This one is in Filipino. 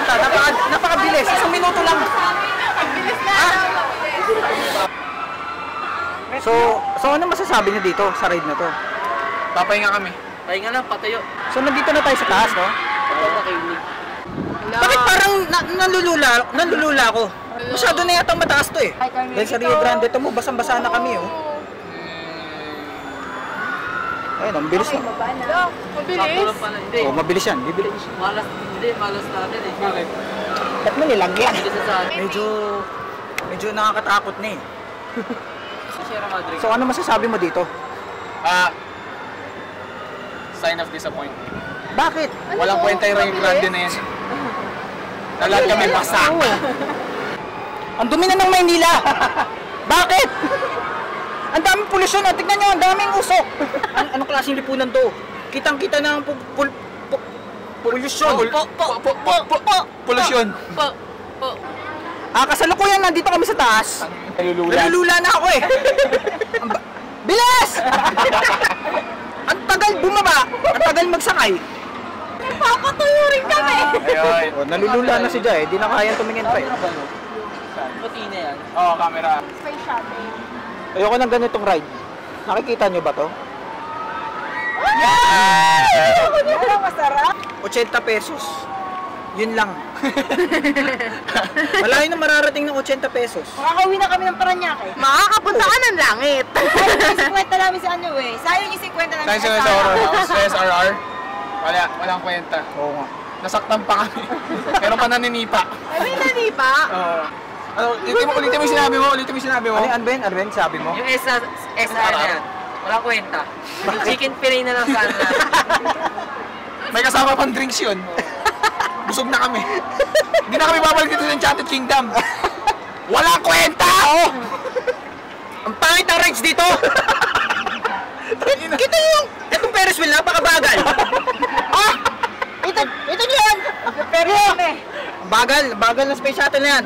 kanta. Napakabilis. 1 minuto lang. Bilis na. So ano masasabi niyo dito sa ride na to? Papahinga kami. Pahinga lang, patayo. So nandito na tayo sa taas, no? Bakit parang nalulula ako? Masyado na yata mataas to eh. Dahil sa Rio Grande to mo, basang-basa na kami oh. Ayun, ang bilis na. Mabilis? Oh, mabilis yan, bibilis. Malas natin eh. Bakit? Ba't mo nilagyan? Bilis na sa akin. Medyo nakakatakot na eh. Si Sierra Madre. So ano masasabi mo dito? Sign of disappointment. Bakit? Walang kwenta yung Rio Grande na yan. Lahat kami basa. Ang dumi na ng Maynila. Bakit? Ang daming polusyon, oh. Tignan nyo, ang daming usok. Anong klaseng lipunan to? Kitang-kita ng polusyon. Polusyon. Kasalukuyan nandito kami sa taas. Nalulula na ako eh. Bilis! Ang tagal bumaba, ang tagal magsakay. Papatuyo rin kami. Ayun. Oh, nalulula na si Jai, di na kayang tumingin pa eh. Puti na yan. Oo, camera. Space shuttle. Ayoko ng ganitong ride. Nakikita nyo ba to? Ano masarap? 80 pesos. Yun lang. Malayo na mararating ng 80 pesos. Makakauwi na kami ng Paranaque. Makakapunta ka ng langit. Sayang yung 50 namin sa ano eh. Sayang yung 50 namin Saan sila sa SRR? Walang kwenta. Oo nga. Nasaktan pa kami. Pero pa naninipa. Ay, nani pa? Oo. Ulitin mo yung sinabi mo. Ano yan, Ben? Sabi mo? Yung SR na yan. Walang kwenta. Chicken fillet na lang sana. May kasama pang drinks yun. Busog na kami. Hindi na kami babalik dito sa Enchanted Kingdom. Walang kwenta! Ang pangit ng rides dito! Kita yung itong Ferris wheel, napakabagal! Ito nyo yan! Pero kami. Bagal na space shuttle na yan.